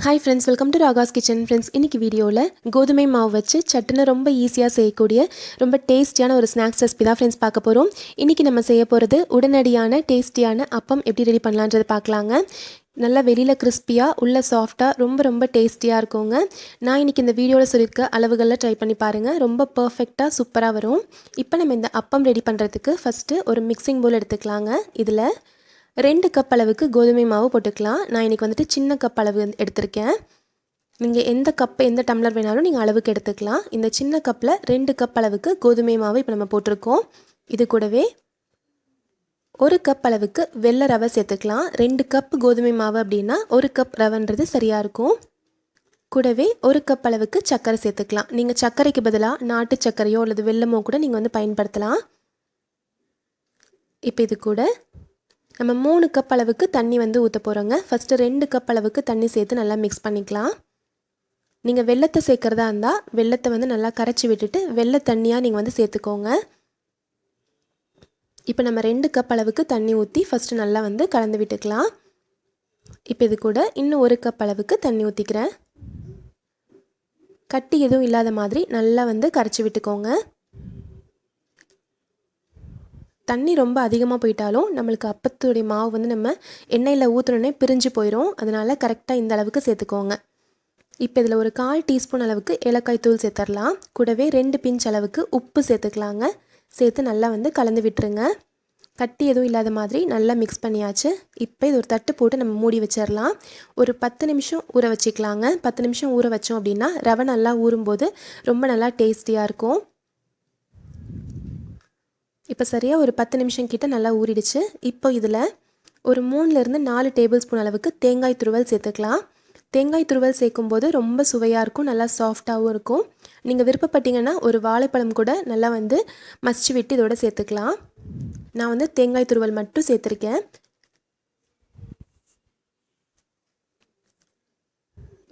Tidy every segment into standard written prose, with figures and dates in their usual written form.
Hi friends, welcome to Raga's kitchen. Friends, இன்றைக்கி வீடியோவில் கோதுமை மாவு வச்சு சட்டுன்னு ரொம்ப ஈஸியாக செய்யக்கூடிய ரொம்ப டேஸ்டியான ஒரு ஸ்நாக்ஸ் ரெசிபி தான் ஃப்ரெண்ட்ஸ் பார்க்க போகிறோம். இன்றைக்கி நம்ம செய்ய போகிறது உடனடியான டேஸ்டியான அப்பம் எப்படி ரெடி பண்ணலான்றது பார்க்கலாங்க. நல்லா வெளியில் கிறிஸ்பியாக உள்ள சாஃப்டாக ரொம்ப டேஸ்டியாக இருக்குங்க. நான் இன்றைக்கி இந்த வீடியோவில் சொல்லியிருக்க அளவுகளில் ட்ரை பண்ணி பாருங்கள். ரொம்ப பர்ஃபெக்டாக சூப்பராக வரும். இப்போ நம்ம இந்த அப்பம் ரெடி பண்ணுறதுக்கு ஃபஸ்ட்டு ஒரு மிக்சிங் பவுல் எடுத்துக்கலாங்க. இதில் 2 கப் அளவுக்கு கோதுமை மாவு போட்டுக்கலாம். நான் இன்றைக்கி வந்துட்டு சின்ன கப் அளவு எடுத்திருக்கேன். நீங்கள் எந்த கப் எந்த டம்ளர் வேணாலும் நீங்கள் அளவுக்கு எடுத்துக்கலாம். இந்த சின்ன கப்பில் 2 கப் அளவுக்கு கோதுமை மாவு இப்போ நம்ம போட்டிருக்கோம். இது கூடவே 1 கப் அளவுக்கு வெள்ளை ரவை சேர்த்துக்கலாம். 2 கப் கோதுமை மாவு அப்படின்னா 1 கப் ரவைன்றது சரியாக இருக்கும். கூடவே 1 கப் அளவுக்கு சர்க்கரை சேர்த்துக்கலாம். நீங்கள் சர்க்கரைக்கு பதிலாக நாட்டு சர்க்கரையோ அல்லது வெல்லமோ கூட நீங்கள் பயன்படுத்தலாம். இப்போ இது கூட நம்ம 3 கப் அளவுக்கு தண்ணி ஊற்ற போகிறோங்க. ஃபஸ்ட்டு 2 கப் அளவுக்கு தண்ணி சேர்த்து நல்லா மிக்ஸ் பண்ணிக்கலாம். நீங்கள் வெல்லத்தை சேர்க்குறதா இருந்தால் வெல்லத்தை நல்லா கரைச்சி விட்டுட்டு வெள்ளை தண்ணியாக நீங்கள் சேர்த்துக்கோங்க. இப்போ நம்ம 2 கப் அளவுக்கு தண்ணி ஊற்றி ஃபஸ்ட்டு நல்லா கலந்து விட்டுக்கலாம். இப்போ இது கூட இன்னும் 1 கப் அளவுக்கு தண்ணி ஊற்றிக்கிறேன். கட்டி எதுவும் இல்லாத மாதிரி நல்லா கரைச்சி விட்டுக்கோங்க. தண்ணி ரொம்ப அதிகமாக போயிட்டாலும் நம்மளுக்கு அப்பத்துடைய மாவு நம்ம எண்ணெயில் ஊற்றுனோடனே பிரிஞ்சு போயிடும். அதனால் கரெக்டாக இந்த அளவுக்கு சேர்த்துக்கோங்க. இப்போ இதில் ஒரு 1/4 டீஸ்பூன் அளவுக்கு ஏலக்காய் தூள் சேர்த்துடலாம். கூடவே 2 பிஞ்ச் அளவுக்கு உப்பு சேர்த்துக்கலாங்க. சேர்த்து நல்லா கலந்து விட்டுருங்க. கட்டி எதுவும் இல்லாத மாதிரி நல்லா மிக்ஸ் பண்ணியாச்சு. இப்போ இது ஒரு தட்டு போட்டு நம்ம மூடி வச்சிடலாம். ஒரு 10 நிமிஷம் ஊற வச்சுக்கலாங்க. 10 நிமிஷம் ஊற வச்சோம் அப்படின்னா ரவை நல்லா ஊறும்போது ரொம்ப நல்லா டேஸ்டியாக இருக்கும். இப்போ சரியாக ஒரு 10 நிமிஷம் கிட்ட நல்லா ஊறிடுச்சு. இப்போ இதில் ஒரு 3லேருந்து 4 டேபிள் ஸ்பூன் அளவுக்கு தேங்காய் துருவல் சேர்த்துக்கலாம். தேங்காய் துருவல் சேர்க்கும்போது ரொம்ப சுவையாக இருக்கும், நல்லா சாஃப்டாகவும் இருக்கும். நீங்கள் விருப்பப்பட்டீங்கன்னா ஒரு வாழைப்பழம் கூட நல்லா மசிச்சு விட்டு இதோட சேர்த்துக்கலாம். நான் தேங்காய் துருவல் மட்டும் சேர்த்துருக்கேன்.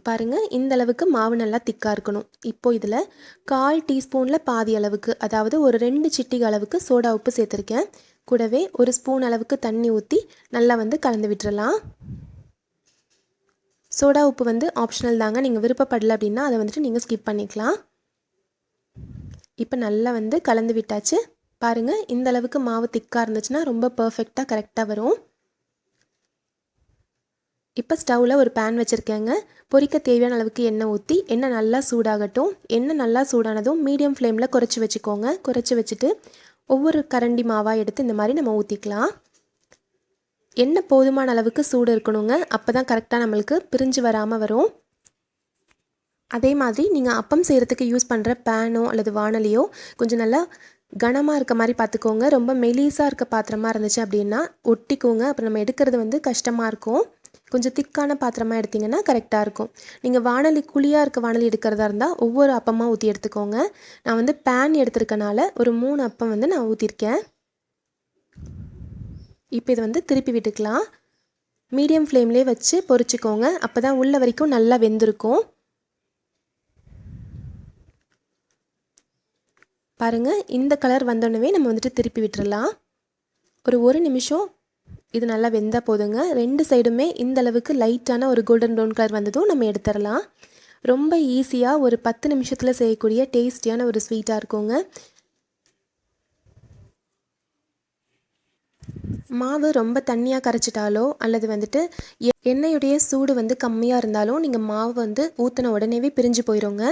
பாருங்கள், இந்த அளவுக்கு மாவு நல்லா திக்காக இருக்கணும். இப்போது இதில் 1/4 டீஸ்பூனில் பாதி அளவுக்கு, அதாவது ஒரு 2 சிட்டிகை அளவுக்கு சோடா உப்பு சேர்த்துருக்கேன். கூடவே ஒரு ஸ்பூன் அளவுக்கு தண்ணி ஊற்றி நல்லா கலந்து விட்டுறலாம். சோடா உப்பு ஆப்ஷனல் தாங்க. நீங்கள் விருப்பப்படலை அப்படின்னா அதை நீங்கள் ஸ்கிப் பண்ணிக்கலாம். இப்போ நல்லா கலந்து விட்டாச்சு. பாருங்கள், இந்த அளவுக்கு மாவு திக்காக இருந்துச்சுன்னா ரொம்ப பர்ஃபெக்டாக கரெக்டாக வரும். இப்போ ஸ்டவ்வில் ஒரு பேன் வச்சுருக்கேங்க. பொரிக்க தேவையான அளவுக்கு எண்ணெய் ஊற்றி எண்ணெய் நல்லா சூடாகட்டும். எண்ணெய் நல்லா சூடானதும் மீடியம் ஃப்ளேமில் குறைச்சி வச்சுக்கோங்க. குறைச்சி வச்சுட்டு ஒவ்வொரு கரண்டி மாவாக எடுத்து இந்த மாதிரி நம்ம ஊற்றிக்கலாம். எண்ணெய் போதுமான அளவுக்கு சூடு இருக்கணுங்க. அப்போ தான் கரெக்டாக நம்மளுக்கு பிரிஞ்சு வராமல் வரும். அதே மாதிரி நீங்கள் அப்பம் செய்கிறதுக்கு யூஸ் பண்ணுற பேனோ அல்லது வானலியோ கொஞ்சம் நல்லா கனமாக இருக்க மாதிரி பார்த்துக்கோங்க. ரொம்ப மெலிசாக இருக்க பாத்திரமாக இருந்துச்சு அப்படின்னா ஒட்டிக்கோங்க. அப்புறம் நம்ம எடுக்கிறது கஷ்டமாக இருக்கும். கொஞ்சம் திக்கான பாத்திரமாக எடுத்திங்கன்னா கரெக்டாக இருக்கும். நீங்கள் வானலி குழியாக இருக்க வானலி எடுக்கிறதா இருந்தால் ஒவ்வொரு அப்பமாக ஊற்றி எடுத்துக்கோங்க. நான் பேன் எடுத்துருக்கனால ஒரு 3 அப்பம் நான் ஊற்றிருக்கேன். இப்போ இதை திருப்பி விட்டுக்கலாம். மீடியம் ஃப்ளேம்லேயே வச்சு பொரிச்சிக்கோங்க. அப்போ தான் உள்ள வரைக்கும் நல்லா வெந்திருக்கும். பாருங்கள், இந்த கலர் வந்தோடனே நம்ம திருப்பி விட்டுறலாம். ஒரு 1 நிமிஷம் இது நல்லா வெந்தால் போதுங்க. 2 சைடுமே இந்த அளவுக்கு லைட்டான ஒரு கோல்டன் ப்ரௌன் கலர் வந்ததும் நம்ம எடுத்துடலாம். ரொம்ப ஈஸியாக ஒரு 10 நிமிஷத்தில் செய்யக்கூடிய டேஸ்டியான ஒரு ஸ்வீட்டாக இருக்குங்க. மாவு ரொம்ப தண்ணியாக கரைச்சிட்டாலோ அல்லது எண்ணெயுடைய சூடு கம்மியாக இருந்தாலும் நீங்கள் மாவு ஊற்றின உடனேவே பிரிஞ்சு போயிடுங்க.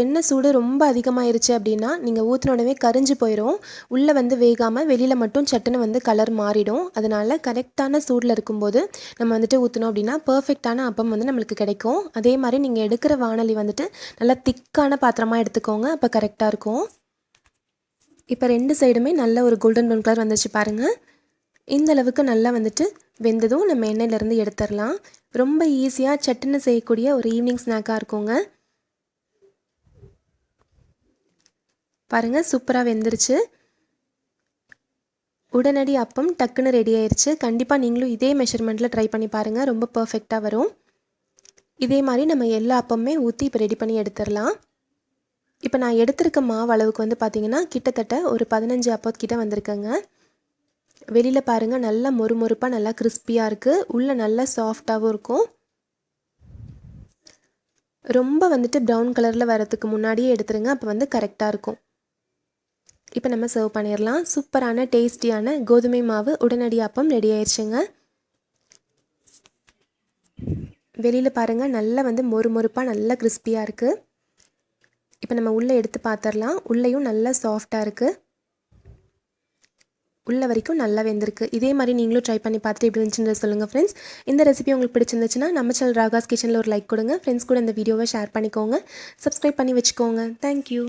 எண்ணெய் சூடு ரொம்ப அதிகமாகிருச்சு அப்படின்னா நீங்கள் ஊற்றின உடனே கரிஞ்சு போயிடும். உள்ளே வேகாமல் வெளியில் மட்டும் சட்டுன்னு கலர் மாறிடும். அதனால் கரெக்டான சூடில் இருக்கும்போது நம்ம ஊற்றினோம் அப்படின்னா பர்ஃபெக்டான அப்பம் நம்மளுக்கு கிடைக்கும். அதே மாதிரி நீங்கள் எடுக்கிற வானலி நல்லா திக்கான பாத்திரமாக எடுத்துக்கோங்க. அப்போ கரெக்டாக இருக்கும். இப்போ 2 சைடுமே நல்ல ஒரு கோல்டன் ப்ரௌன் கலர் வந்துச்சு பாருங்கள். இந்த அளவுக்கு நல்லா வெந்ததும் நம்ம எண்ணெயிலேருந்து எடுத்துடலாம். ரொம்ப ஈஸியாக சட்டுன்னு செய்யக்கூடிய ஒரு ஈவினிங் ஸ்நாக்காக இருக்குங்க. பாருங்கள், சூப்பராக வெந்துருச்சு. உடனடி அப்பம் டக்குன்னு ரெடி ஆயிடுச்சு. கண்டிப்பாக நீங்களும் இதே மெஷர்மெண்ட்டில் ட்ரை பண்ணி பாருங்கள். ரொம்ப பர்ஃபெக்டாக வரும். இதே மாதிரி நம்ம எல்லா அப்பமே ஊற்றி இப்போ ரெடி பண்ணி எடுத்துடலாம். இப்போ நான் எடுத்திருக்க மாவு அளவுக்கு பார்த்திங்கன்னா கிட்டத்தட்ட ஒரு 15 அப்பத்துக்கிட்ட வந்திருக்கேங்க. வெளியில் பாருங்கள், நல்லா மொறுமொறுப்பாக நல்லா கிறிஸ்பியாக இருக்குது. உள்ளே நல்லா சாஃப்டாகவும் இருக்கும். ரொம்ப வந்துட்டு ப்ரௌன் கலரில் வரதுக்கு முன்னாடியே எடுத்துருங்க, அப்போ வந்து கரெக்டாக இருக்கும். இப்போ நம்ம சர்வ் பண்ணிடலாம். சூப்பரான டேஸ்டியான கோதுமை மாவு உடனடி அப்பம் ரெடி ஆயிடுச்சுங்க. வெளியில் பாருங்கள், நல்லா வந்து மொறுமொறுப்பாக நல்லா கிறிஸ்பியாக இருக்குது. இப்போ நம்ம உள்ளே எடுத்து பார்த்துடலாம். உள்ளேயும் நல்லா சாஃப்டாக இருக்குது, உள்ள வரைக்கும் நல்லா வெந்திருக்கு. இதே மாதிரி நீங்களும் ட்ரை பண்ணி பார்த்துட்டு எப்படி இருந்துச்சுன்னு சொல்லுங்கள் ஃப்ரெண்ட்ஸ். இந்த ரெசிபி உங்களுக்கு பிடிச்சிருந்துச்சுன்னா நம்ம சேனல் ராகாஸ் கிச்சனில் ஒரு லைக் கொடுங்க. ஃப்ரெண்ட்ஸ் கூட இந்த வீடியோவை ஷேர் பண்ணிக்கோங்க, சப்ஸ்கிரைப் பண்ணி வச்சுக்கோங்க. தேங்க்யூ.